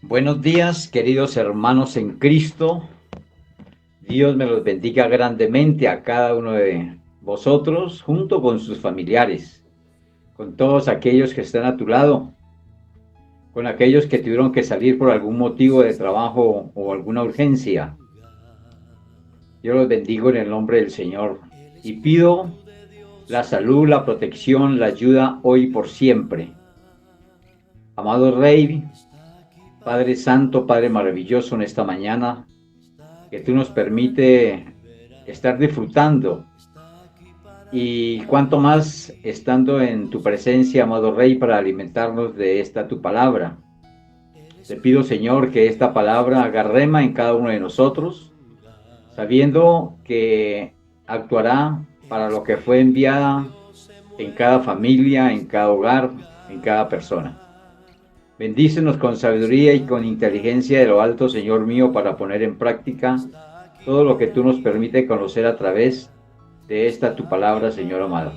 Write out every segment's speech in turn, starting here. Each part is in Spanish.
Buenos días, queridos hermanos en Cristo. Dios me los bendiga grandemente a cada uno de vosotros, junto con sus familiares, con todos aquellos que están a tu lado, con aquellos que tuvieron que salir por algún motivo de trabajo o alguna urgencia. Yo los bendigo en el nombre del Señor y pido la salud, la protección, la ayuda hoy y por siempre. Amado Rey, Padre Santo, Padre maravilloso, en esta mañana, que tú nos permite estar disfrutando y cuanto más estando en tu presencia, amado Rey, para alimentarnos de esta tu palabra. Te pido, Señor, que esta palabra haga rema en cada uno de nosotros, sabiendo que actuará para lo que fue enviada en cada familia, en cada hogar, en cada persona. Bendícenos con sabiduría y con inteligencia de lo alto, Señor mío, para poner en práctica todo lo que tú nos permite conocer a través de esta tu palabra, Señor amado.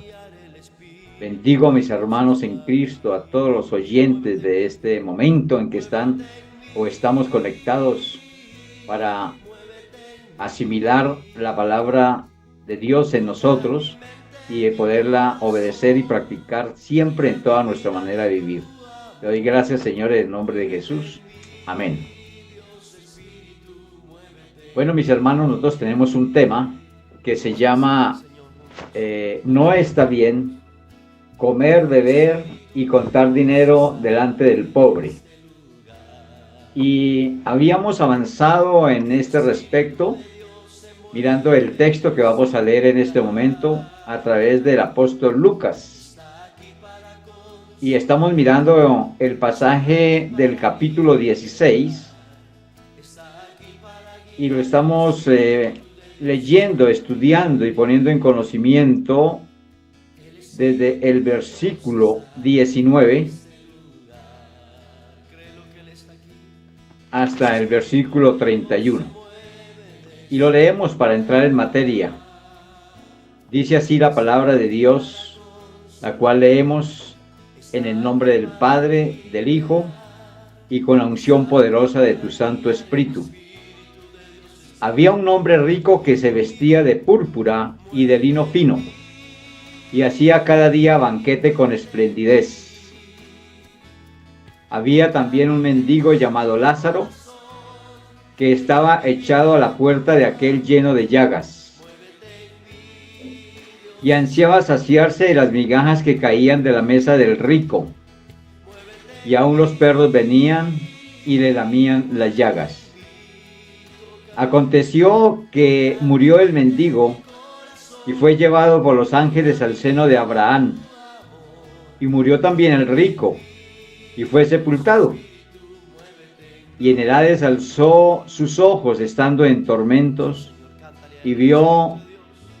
Bendigo a mis hermanos en Cristo, a todos los oyentes de este momento en que están o estamos conectados para asimilar la palabra de Dios en nosotros y poderla obedecer y practicar siempre en toda nuestra manera de vivir. Te doy gracias, Señor, en el nombre de Jesús. Amén. Bueno, mis hermanos, nosotros tenemos un tema que se llama no está bien comer, beber y contar dinero delante del pobre. Y habíamos avanzado en este respecto, mirando el texto que vamos a leer en este momento a través del apóstol Lucas. Y estamos mirando el pasaje del capítulo 16 y lo estamos leyendo, estudiando y poniendo en conocimiento desde el versículo 19 hasta el versículo 31. Y lo leemos para entrar en materia. Dice así la palabra de Dios, la cual leemos en el nombre del Padre, del Hijo y con la unción poderosa de tu Santo Espíritu. Había un hombre rico que se vestía de púrpura y de lino fino, y hacía cada día banquete con esplendidez. Había también un mendigo llamado Lázaro, que estaba echado a la puerta de aquel lleno de llagas, y ansiaba saciarse de las migajas que caían de la mesa del rico, y aun los perros venían y le lamían las llagas. Aconteció que murió el mendigo y fue llevado por los ángeles al seno de Abraham. Y murió también el rico y fue sepultado. Y en el Hades alzó sus ojos estando en tormentos y vio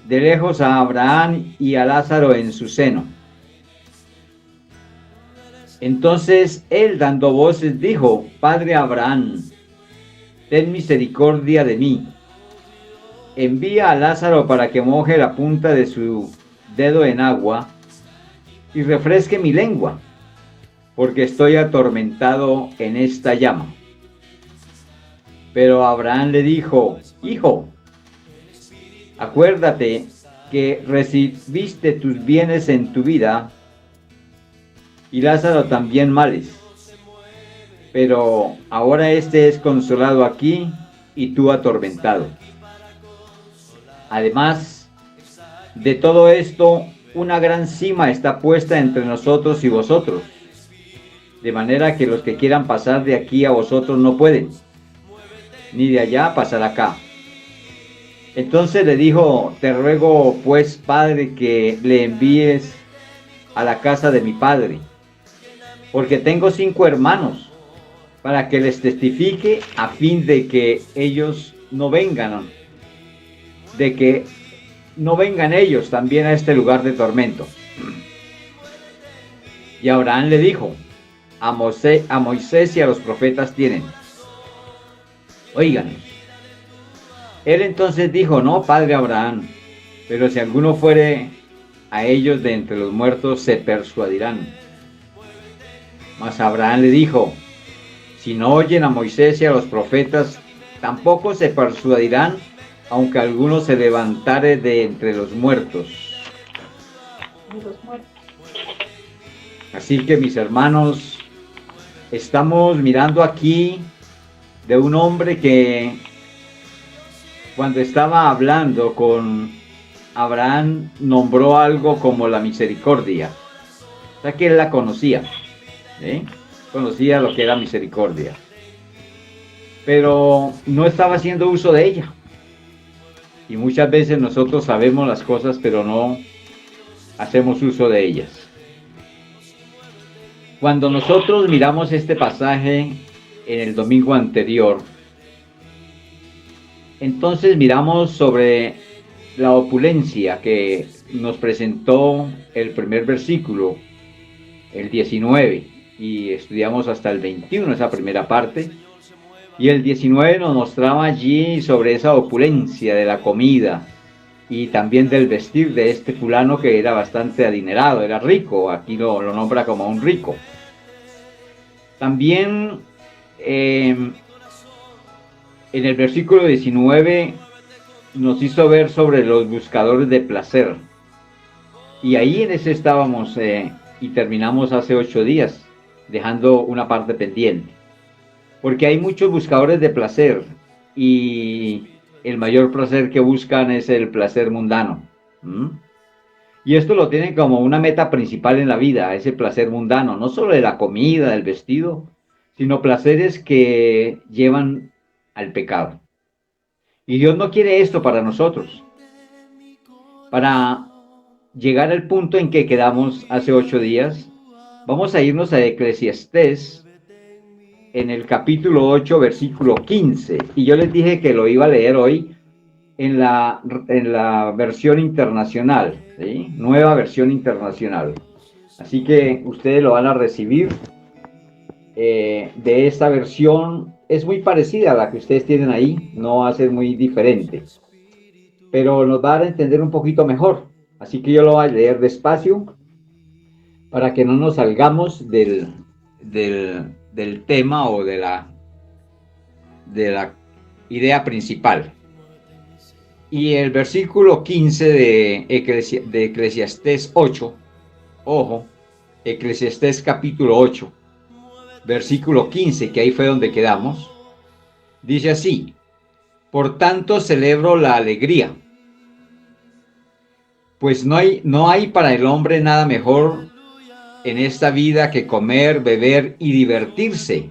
de lejos a Abraham y a Lázaro en su seno. Entonces él, dando voces, dijo: Padre Abraham, ten misericordia de mí. Envía a Lázaro para que moje la punta de su dedo en agua y refresque mi lengua, porque estoy atormentado en esta llama. Pero Abraham le dijo: Hijo, acuérdate que recibiste tus bienes en tu vida y Lázaro también males. Pero ahora este es consolado aquí y tú atormentado. Además de todo esto, una gran cima está puesta entre nosotros y vosotros, de manera que los que quieran pasar de aquí a vosotros no pueden, ni de allá pasar acá. Entonces le dijo: te ruego pues, Padre, que le envíes a la casa de mi padre, porque tengo 5 hermanos, para que les testifique, a fin de que ellos no vengan, de que no vengan ellos también a este lugar de tormento. Y Abraham le dijo: a Moisés y a los profetas tienen, óiganos. Él entonces dijo: no, padre Abraham, pero si alguno fuere a ellos de entre los muertos, se persuadirán. Mas Abraham le dijo: Si no oyen a Moisés y a los profetas, tampoco se persuadirán, aunque alguno se levantare de entre los muertos. Así que, mis hermanos, estamos mirando aquí de un hombre que cuando estaba hablando con Abraham nombró algo como la misericordia. O sea que él la conocía, ¿eh? Conocía lo que era misericordia, pero no estaba haciendo uso de ella. Y muchas veces nosotros sabemos las cosas, pero no hacemos uso de ellas. Cuando nosotros miramos este pasaje en el domingo anterior, entonces miramos sobre la opulencia que nos presentó el primer versículo, el 19, y estudiamos hasta el 21, esa primera parte, y el 19 nos mostraba allí sobre esa opulencia de la comida y también del vestir de este fulano que era bastante adinerado, era rico, aquí lo nombra como un rico. También en el versículo 19 nos hizo ver sobre los buscadores de placer. Y ahí en ese estábamos y terminamos hace 8 días, dejando una parte pendiente. Porque hay muchos buscadores de placer y el mayor placer que buscan es el placer mundano. Y esto lo tienen como una meta principal en la vida, ese placer mundano, no solo de la comida, del vestido, sino placeres que llevan al pecado. Y Dios no quiere esto para nosotros. Para llegar al punto en que quedamos hace 8 días, vamos a irnos a Eclesiastés en el capítulo 8, versículo 15. Y yo les dije que lo iba a leer hoy en la versión internacional, ¿sí? Nueva versión internacional. Así que ustedes lo van a recibir de esta versión. Es muy parecida a la que ustedes tienen ahí, no va a ser muy diferente, pero nos va a dar a entender un poquito mejor. Así que yo lo voy a leer despacio para que no nos salgamos del tema o de la idea principal. Y el versículo 15 de Eclesiastés 8, ojo, Eclesiastés capítulo 8, versículo 15, que ahí fue donde quedamos, dice así: por tanto celebro la alegría, pues no hay para el hombre nada mejor en esta vida que comer, beber y divertirse,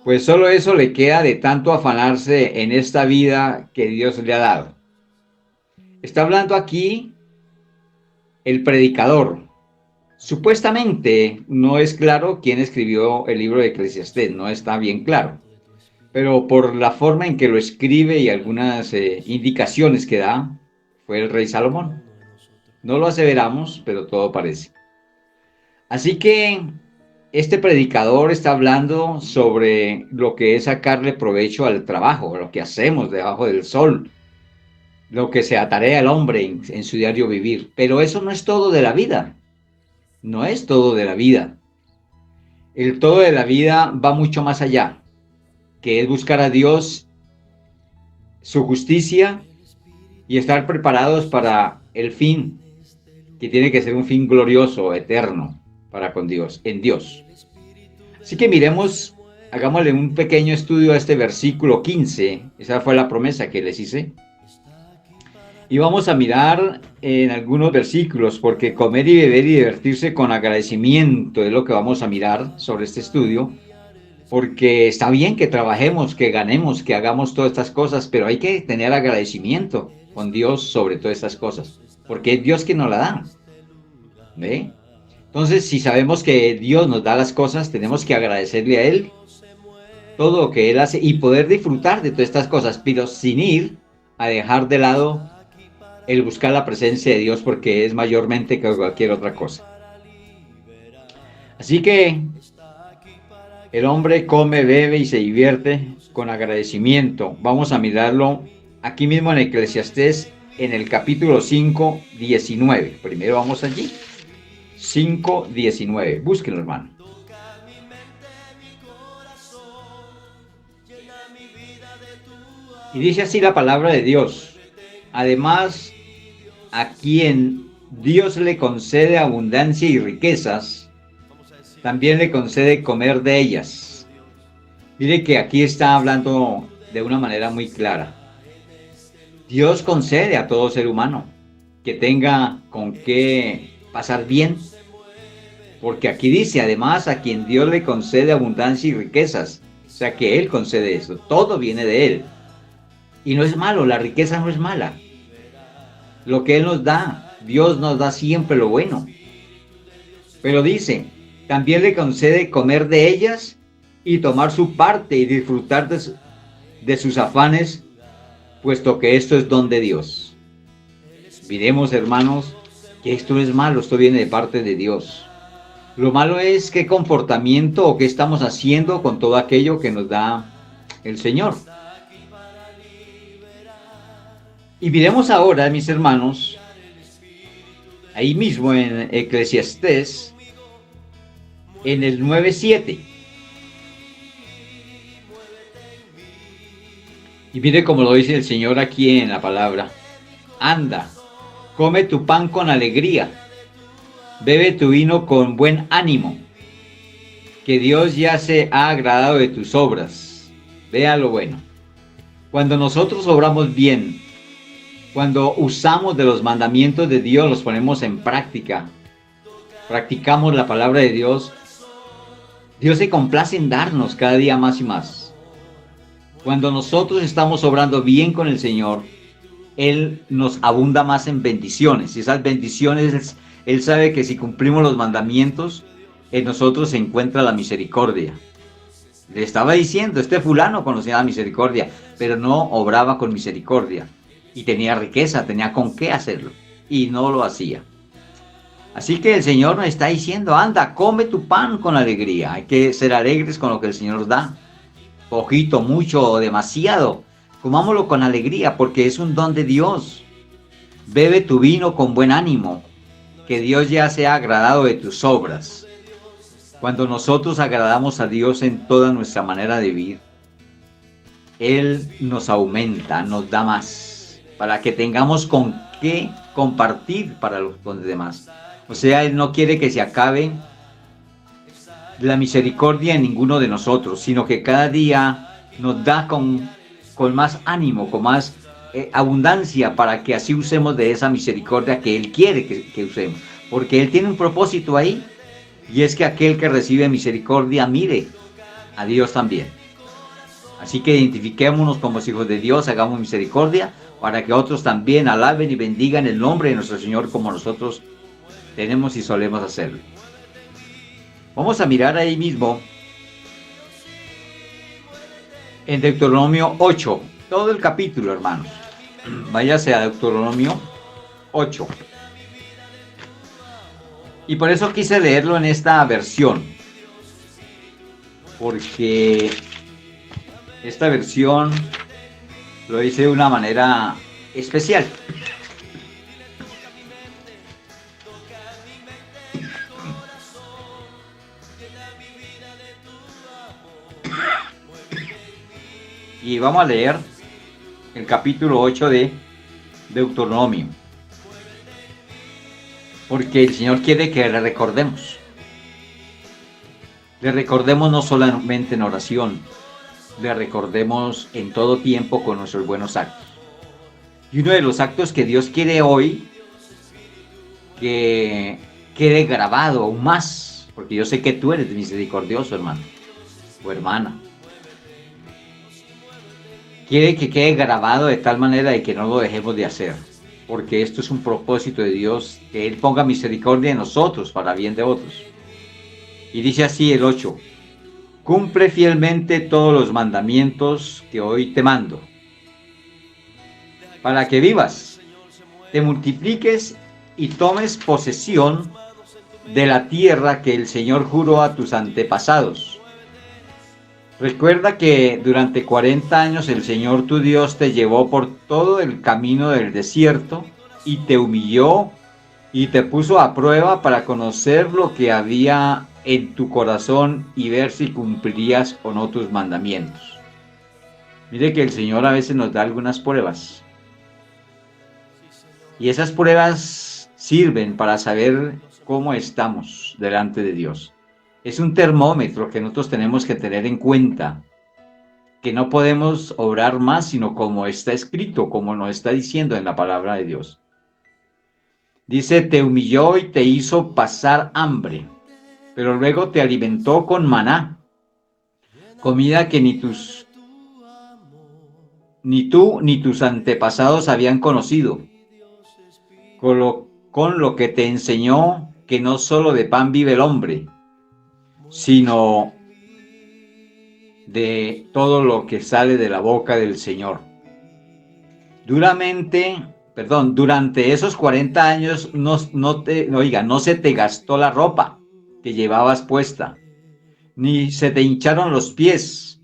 pues solo eso le queda de tanto afanarse en esta vida que Dios le ha dado. Está hablando aquí el predicador. Supuestamente no es claro quién escribió el libro de Eclesiastés, no está bien claro, pero por la forma en que lo escribe y algunas indicaciones que da, fue el rey Salomón. No lo aseveramos, pero todo parece. Así que este predicador está hablando sobre lo que es sacarle provecho al trabajo, lo que hacemos debajo del sol, lo que se atarea al hombre en su diario vivir. Pero eso no es todo de la vida. No es todo de la vida. El todo de la vida va mucho más allá, que es buscar a Dios, su justicia y estar preparados para el fin, que tiene que ser un fin glorioso, eterno, para con Dios, en Dios. Así que miremos, hagámosle un pequeño estudio a este versículo 15, esa fue la promesa que les hice. Y vamos a mirar en algunos versículos, porque comer y beber y divertirse con agradecimiento es lo que vamos a mirar sobre este estudio, porque está bien que trabajemos, que ganemos, que hagamos todas estas cosas, pero hay que tener agradecimiento con Dios sobre todas estas cosas, porque es Dios quien nos la da. ¿Ve? Entonces, si sabemos que Dios nos da las cosas, tenemos que agradecerle a Él todo lo que Él hace y poder disfrutar de todas estas cosas, pero sin ir a dejar de lado el buscar la presencia de Dios, porque es mayormente que cualquier otra cosa. Así que el hombre come, bebe y se divierte con agradecimiento. Vamos a mirarlo aquí mismo en Eclesiastés, en el capítulo 5, 19. Primero vamos allí. 5:19. Búsquenlo, hermano. Y dice así la palabra de Dios. Además, a quien Dios le concede abundancia y riquezas, también le concede comer de ellas. Mire que aquí está hablando de una manera muy clara. Dios concede a todo ser humano que tenga con qué pasar bien, porque aquí dice, además, a quien Dios le concede abundancia y riquezas, o sea que Él concede eso, todo viene de Él. Y no es malo, la riqueza no es mala. Lo que Él nos da, Dios nos da siempre lo bueno. Pero dice, también le concede comer de ellas y tomar su parte y disfrutar de sus afanes, puesto que esto es don de Dios. Miremos, hermanos, que esto no es malo, esto viene de parte de Dios. Lo malo es qué comportamiento o qué estamos haciendo con todo aquello que nos da el Señor. Y miremos ahora, mis hermanos, ahí mismo en Eclesiastés, en el 9:7. Y mire cómo lo dice el Señor aquí en la palabra. Anda, come tu pan con alegría, bebe tu vino con buen ánimo, que Dios ya se ha agradado de tus obras. Vea lo bueno. Cuando nosotros obramos bien, cuando usamos de los mandamientos de Dios, los ponemos en práctica, practicamos la palabra de Dios, Dios se complace en darnos cada día más y más. Cuando nosotros estamos obrando bien con el Señor, Él nos abunda más en bendiciones. Y esas bendiciones, Él sabe que si cumplimos los mandamientos, en nosotros se encuentra la misericordia. Le estaba diciendo, este fulano conocía la misericordia, pero no obraba con misericordia. Y tenía riqueza, tenía con qué hacerlo. Y no lo hacía. Así que el Señor nos está diciendo, anda, come tu pan con alegría. Hay que ser alegres con lo que el Señor nos da. Poquito, mucho o demasiado. Comámoslo con alegría porque es un don de Dios. Bebe tu vino con buen ánimo, que Dios ya se ha agradado de tus obras. Cuando nosotros agradamos a Dios en toda nuestra manera de vivir, Él nos aumenta, nos da más, para que tengamos con qué compartir para los demás. O sea, Él no quiere que se acabe la misericordia en ninguno de nosotros, sino que cada día nos da con más ánimo, con más abundancia, para que así usemos de esa misericordia que Él quiere que usemos. Porque Él tiene un propósito ahí, y es que aquel que recibe misericordia mire a Dios también. Así que identifiquémonos como hijos de Dios, hagamos misericordia, para que otros también alaben y bendigan el nombre de nuestro Señor como nosotros tenemos y solemos hacerlo. Vamos a mirar ahí mismo en Deuteronomio 8, todo el capítulo, hermanos. Váyase a Deuteronomio 8. Y por eso quise leerlo en esta versión, porque esta versión lo hice de una manera especial. Y vamos a leer el capítulo 8 de Deuteronomio. Porque el Señor quiere que le recordemos. Le recordemos no solamente en oración, le recordemos en todo tiempo con nuestros buenos actos. Y uno de los actos que Dios quiere hoy que quede grabado aún más, porque yo sé que tú eres misericordioso, hermano o hermana. Quiere que quede grabado de tal manera de que no lo dejemos de hacer, porque esto es un propósito de Dios, que Él ponga misericordia en nosotros para bien de otros. Y dice así el 8: cumple fielmente todos los mandamientos que hoy te mando, para que vivas, te multipliques y tomes posesión de la tierra que el Señor juró a tus antepasados. Recuerda que durante 40 años el Señor tu Dios te llevó por todo el camino del desierto y te humilló y te puso a prueba para conocer lo que había en tu corazón y ver si cumplirías o no tus mandamientos. Mire que el Señor a veces nos da algunas pruebas. Y esas pruebas sirven para saber cómo estamos delante de Dios. Es un termómetro que nosotros tenemos que tener en cuenta, que no podemos obrar más sino como está escrito, como nos está diciendo en la palabra de Dios. Dice, te humilló y te hizo pasar hambre, pero luego te alimentó con maná, comida que ni tú ni tus antepasados habían conocido, con lo que te enseñó que no solo de pan vive el hombre, sino de todo lo que sale de la boca del Señor. Durante esos 40 años no se te gastó la ropa que llevabas puesta, ni se te hincharon los pies.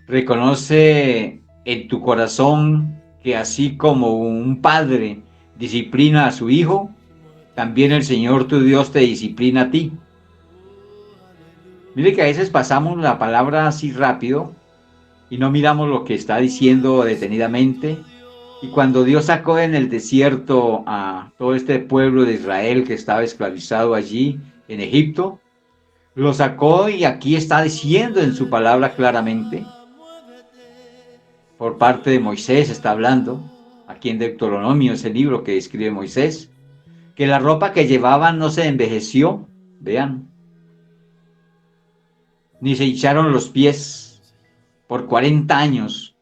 Reconoce en tu corazón que así como un padre disciplina a su hijo, también el Señor tu Dios te disciplina a ti. Mire que a veces pasamos la palabra así rápido y no miramos lo que está diciendo detenidamente. Y cuando Dios sacó en el desierto a todo este pueblo de Israel que estaba esclavizado allí en Egipto, lo sacó y aquí está diciendo en su palabra claramente, por parte de Moisés está hablando, aquí en Deuteronomio, ese libro que escribe Moisés, que la ropa que llevaban no se envejeció, vean, ni se hincharon los pies por 40 años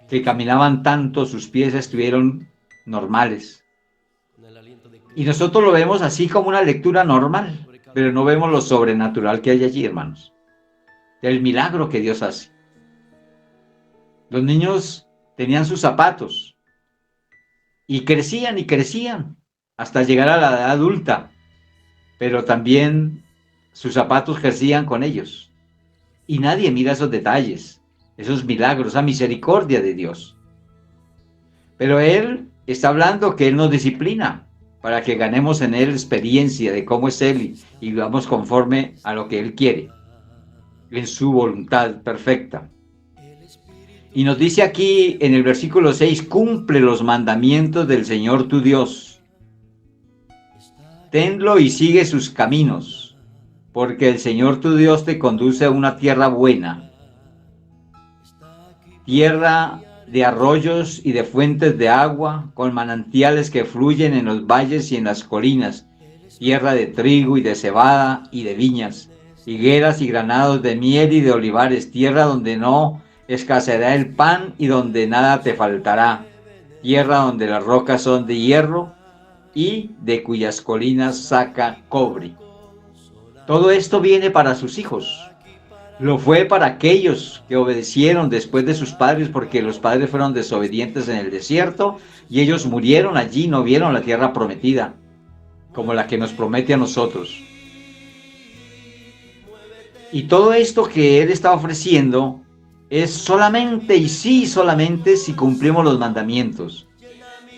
que caminaban tanto, sus pies estuvieron normales. Y nosotros lo vemos así como una lectura normal, pero no vemos lo sobrenatural que hay allí, hermanos. El milagro que Dios hace. Los niños tenían sus zapatos y crecían hasta llegar a la edad adulta, pero también sus zapatos crecían con ellos. Y nadie mira esos detalles, esos milagros, esa misericordia de Dios. Pero Él está hablando que Él nos disciplina para que ganemos en Él experiencia de cómo es Él y vivamos conforme a lo que Él quiere, en su voluntad perfecta. Y nos dice aquí en el versículo 6, cumple los mandamientos del Señor tu Dios. Tenlo y sigue sus caminos, porque el Señor tu Dios te conduce a una tierra buena, tierra de arroyos y de fuentes de agua, con manantiales que fluyen en los valles y en las colinas, tierra de trigo y de cebada y de viñas, higueras y granados de miel y de olivares, tierra donde no escaseará el pan y donde nada te faltará, tierra donde las rocas son de hierro y de cuyas colinas saca cobre. Todo esto viene para sus hijos. Lo fue para aquellos que obedecieron después de sus padres, porque los padres fueron desobedientes en el desierto y ellos murieron allí, no vieron la tierra prometida, como la que nos promete a nosotros. Y todo esto que Él está ofreciendo es solamente y sí solamente si cumplimos los mandamientos,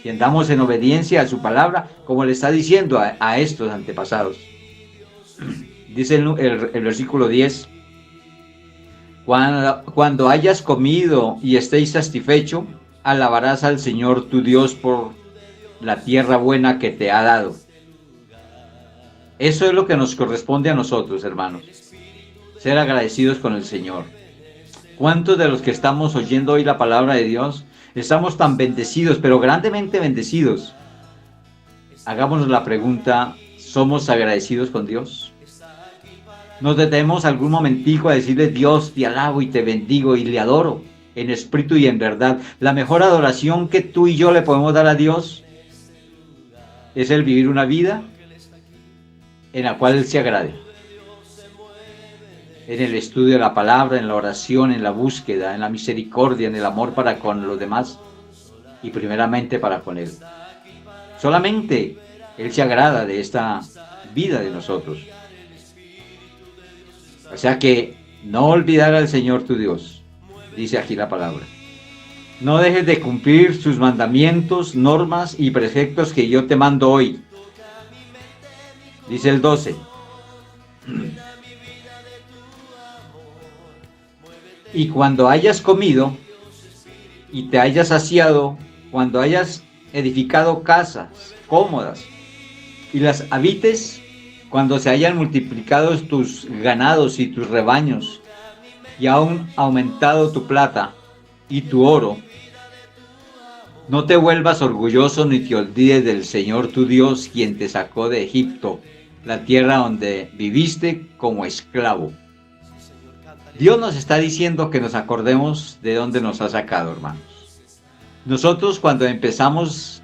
si andamos en obediencia a su palabra, como le está diciendo a estos antepasados. Dice el versículo 10, cuando hayas comido y estéis satisfecho, alabarás al Señor tu Dios por la tierra buena que te ha dado. Eso es lo que nos corresponde a nosotros, hermanos, ser agradecidos con el Señor. ¿Cuántos de los que estamos oyendo hoy la palabra de Dios estamos tan bendecidos, pero grandemente bendecidos? Hagámonos la pregunta, ¿somos agradecidos con Dios? Nos detenemos algún momentico a decirle, Dios, te alabo y te bendigo y le adoro en espíritu y en verdad. La mejor adoración que tú y yo le podemos dar a Dios es el vivir una vida en la cual Él se agrade. En el estudio de la palabra, en la oración, en la búsqueda, en la misericordia, en el amor para con los demás y primeramente para con Él. Solamente Él se agrada de esta vida de nosotros. O sea que no olvidar al Señor tu Dios, dice aquí la palabra. No dejes de cumplir sus mandamientos, normas y preceptos que yo te mando hoy. Dice el 12. Y cuando hayas comido y te hayas saciado, cuando hayas edificado casas cómodas y las habites, cuando se hayan multiplicado tus ganados y tus rebaños, y aún aumentado tu plata y tu oro, no te vuelvas orgulloso ni te olvides del Señor tu Dios, quien te sacó de Egipto, la tierra donde viviste como esclavo. Dios nos está diciendo que nos acordemos de dónde nos ha sacado, hermanos. Nosotros cuando empezamos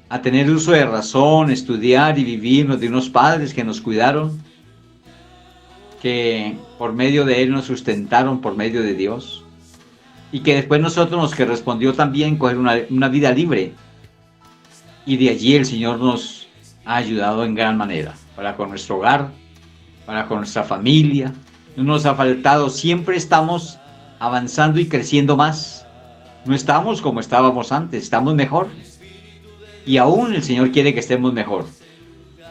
a tener uso de razón, estudiar y vivirnos de unos padres que nos cuidaron, que por medio de Él nos sustentaron por medio de Dios, y que después nosotros nos que respondió también coger una vida libre, y de allí el Señor nos ha ayudado en gran manera, para con nuestro hogar, para con nuestra familia, no nos ha faltado, siempre estamos avanzando y creciendo más, no estamos como estábamos antes, estamos mejor, y aún el Señor quiere que estemos mejor.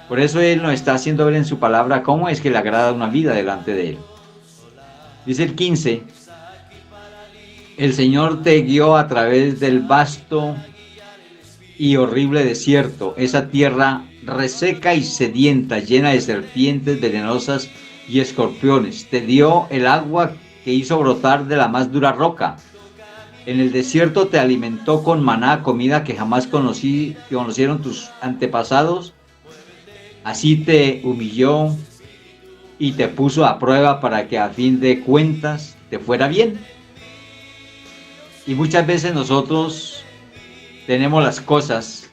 Por eso Él nos está haciendo ver en su palabra cómo es que le agrada una vida delante de Él. Dice el 15, el Señor te guió a través del vasto y horrible desierto, esa tierra reseca y sedienta, llena de serpientes venenosas y escorpiones. Te dio el agua que hizo brotar de la más dura roca. En el desierto te alimentó con maná, comida que jamás conocieron tus antepasados. Así te humilló y te puso a prueba para que a fin de cuentas te fuera bien. Y muchas veces nosotros tenemos las cosas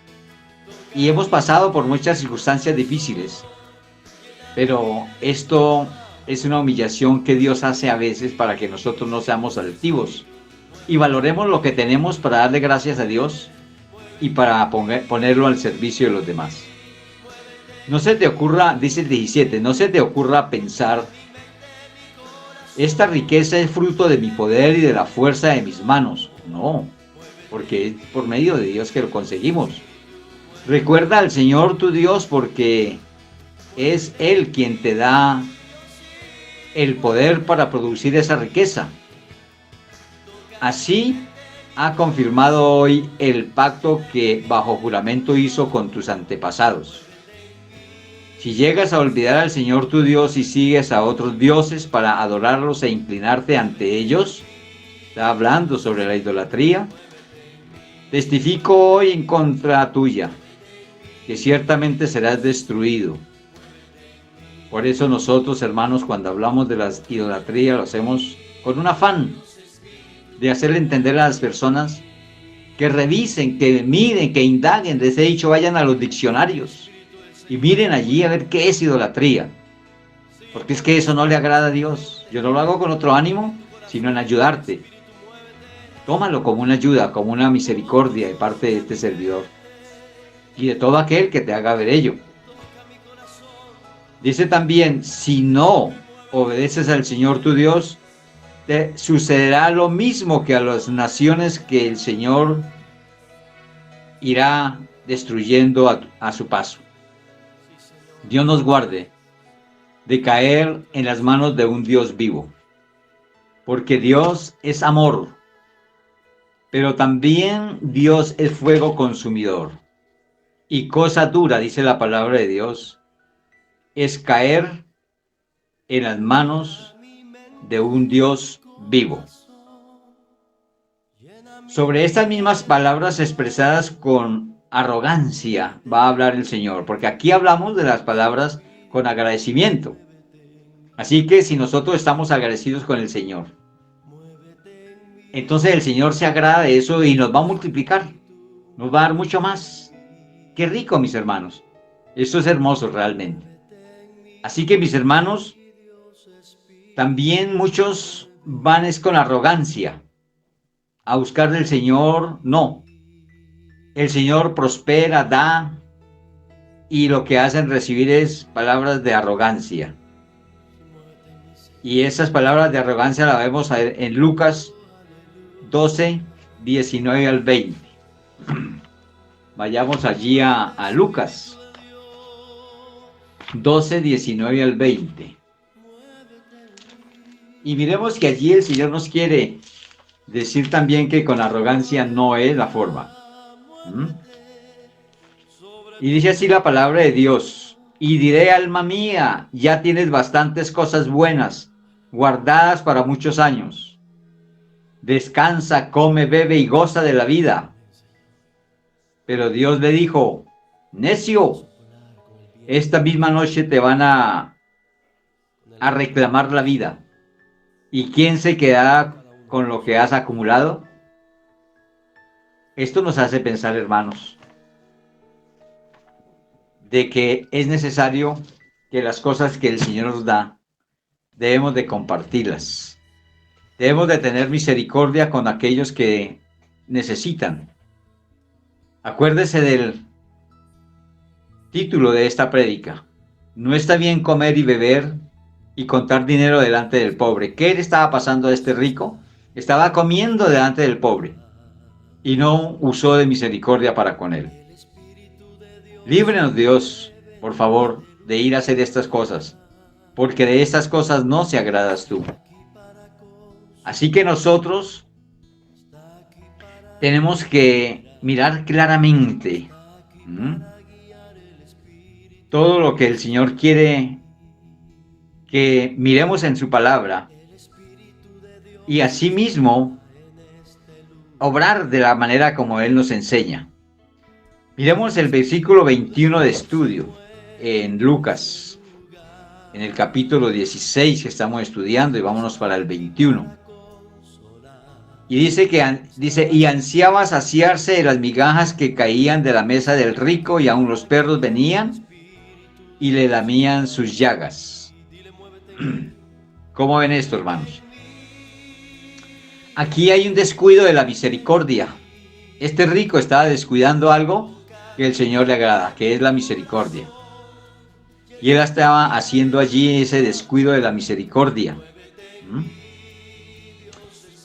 y hemos pasado por muchas circunstancias difíciles, pero esto es una humillación que Dios hace a veces para que nosotros no seamos altivos y valoremos lo que tenemos para darle gracias a Dios y para ponerlo al servicio de los demás. No se te ocurra, dice el 17, no se te ocurra pensar, esta riqueza es fruto de mi poder y de la fuerza de mis manos. No, porque es por medio de Dios que lo conseguimos. Recuerda al Señor tu Dios porque es Él quien te da el poder para producir esa riqueza. Así ha confirmado hoy el pacto que bajo juramento hizo con tus antepasados. Si llegas a olvidar al Señor tu Dios y sigues a otros dioses para adorarlos e inclinarte ante ellos, está hablando sobre la idolatría, testifico hoy en contra tuya, que ciertamente serás destruido. Por eso nosotros, hermanos, cuando hablamos de la idolatría, lo hacemos con un afán de hacerle entender a las personas que revisen, que miren, que indaguen. Les he dicho, vayan a los diccionarios y miren allí a ver qué es idolatría. Porque es que eso no le agrada a Dios. Yo no lo hago con otro ánimo, sino en ayudarte. Tómalo como una ayuda, como una misericordia de parte de este servidor y de todo aquel que te haga ver ello. Dice también, si no obedeces al Señor tu Dios, te sucederá lo mismo que a las naciones que el Señor irá destruyendo a su paso. Dios nos guarde de caer en las manos de un Dios vivo, porque Dios es amor, pero también Dios es fuego consumidor. Y cosa dura, dice la palabra de Dios, es caer en las manos de un Dios vivo. Sobre estas mismas palabras expresadas con arrogancia va a hablar el Señor, porque aquí hablamos de las palabras con agradecimiento. Así que si nosotros estamos agradecidos con el Señor, entonces el Señor se agrada de eso y nos va a multiplicar, nos va a dar mucho más. Qué rico, mis hermanos. Esto es hermoso realmente. Así que, mis hermanos, también muchos van es con arrogancia a buscar del Señor. No, el Señor prospera, da, y lo que hacen recibir es palabras de arrogancia. Y esas palabras de arrogancia las vemos en Lucas 12, 19 al 20. Vayamos allí a Lucas 12, 19 al 20. Y miremos que allí el Señor nos quiere decir también que con arrogancia no es la forma. ¿Mm? Y dice así la palabra de Dios: y diré, alma mía, ya tienes bastantes cosas buenas, guardadas para muchos años. Descansa, come, bebe y goza de la vida. Pero Dios le dijo: necio, esta misma noche te van a reclamar la vida. ¿Y quién se quedará con lo que has acumulado? Esto nos hace pensar, hermanos, de que es necesario que las cosas que el Señor nos da, debemos de compartirlas. Debemos de tener misericordia con aquellos que necesitan. Acuérdese del título de esta prédica: no está bien comer y beber y contar dinero delante del pobre. ¿Qué le estaba pasando a este rico? Estaba comiendo delante del pobre y no usó de misericordia para con él. Líbrenos, Dios, por favor, de ir a hacer estas cosas, porque de estas cosas no se agradas tú. Así que nosotros tenemos que mirar claramente todo lo que el Señor quiere que miremos en su palabra, y asimismo obrar de la manera como Él nos enseña. Miremos el versículo 21 de estudio en Lucas, en el capítulo 16 que estamos estudiando, y vámonos para el 21. Y dice, y ansiaba saciarse de las migajas que caían de la mesa del rico, y aun los perros venían y le lamían sus llagas. ¿Cómo ven esto, hermanos? Aquí hay un descuido de la misericordia. Este rico estaba descuidando algo que el Señor le agrada, que es la misericordia. Y él estaba haciendo allí ese descuido de la misericordia.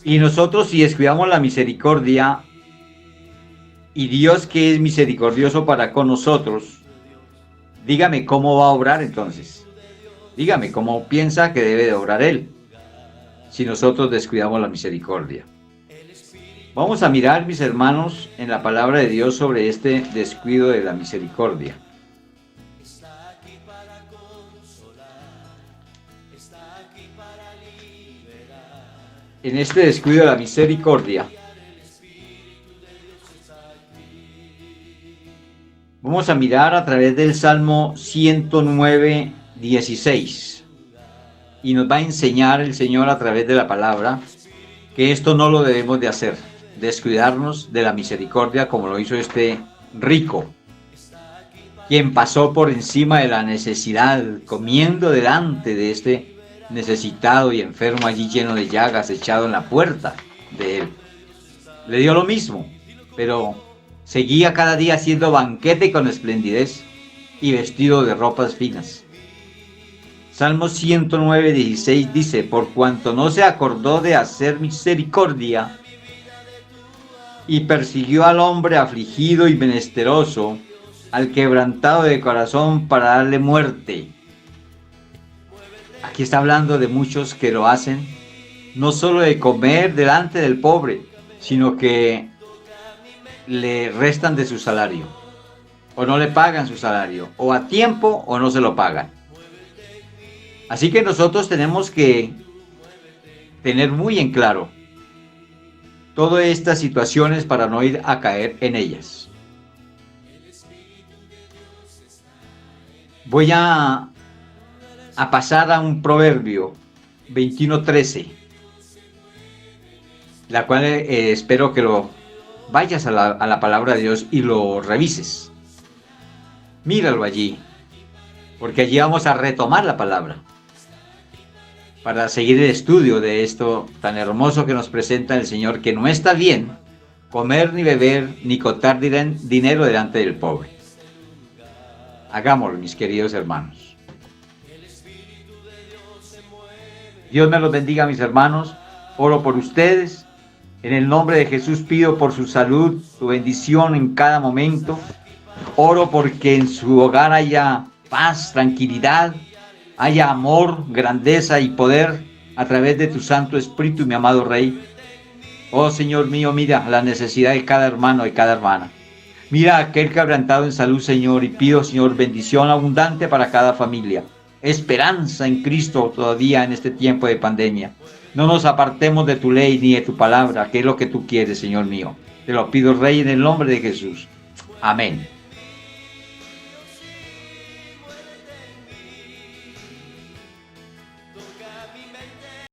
Y nosotros, si descuidamos la misericordia, y Dios, que es misericordioso para con nosotros, dígame cómo va a obrar entonces. Dígame cómo piensa que debe de obrar Él, si nosotros descuidamos la misericordia. Vamos a mirar, mis hermanos, en la palabra de Dios sobre este descuido de la misericordia. En este descuido de la misericordia, vamos a mirar a través del Salmo 109, 16. Y nos va a enseñar el Señor a través de la palabra que esto no lo debemos de hacer, descuidarnos de la misericordia como lo hizo este rico, quien pasó por encima de la necesidad, comiendo delante de este necesitado y enfermo allí lleno de llagas, echado en la puerta de él. Le dio lo mismo, pero seguía cada día haciendo banquete con esplendidez y vestido de ropas finas. Salmo 109, 16 dice: por cuanto no se acordó de hacer misericordia y persiguió al hombre afligido y menesteroso, al quebrantado de corazón, para darle muerte. Aquí está hablando de muchos que lo hacen, no solo de comer delante del pobre, sino que le restan de su salario, o no le pagan su salario, o a tiempo o no se lo pagan. Así que nosotros tenemos que tener muy en claro todas estas situaciones para no ir a caer en ellas. Voy a pasar a un proverbio 21:13, la cual espero que lo vayas a la palabra de Dios y lo revises. Míralo allí, porque allí vamos a retomar la palabra para seguir el estudio de esto tan hermoso que nos presenta el Señor, que no está bien comer ni beber ni contar dinero delante del pobre. Hagámoslo, mis queridos hermanos. Dios me los bendiga, mis hermanos. Oro por ustedes. En el nombre de Jesús pido por su salud, su bendición en cada momento. Oro porque en su hogar haya paz, tranquilidad, haya amor, grandeza y poder a través de tu Santo Espíritu, mi amado Rey. Oh Señor mío, mira la necesidad de cada hermano y cada hermana. Mira a aquel quebrantado en salud, Señor, y pido, Señor, bendición abundante para cada familia. Esperanza en Cristo todavía en este tiempo de pandemia. No nos apartemos de tu ley ni de tu palabra, que es lo que tú quieres, Señor mío. Te lo pido, Rey, en el nombre de Jesús. Amén.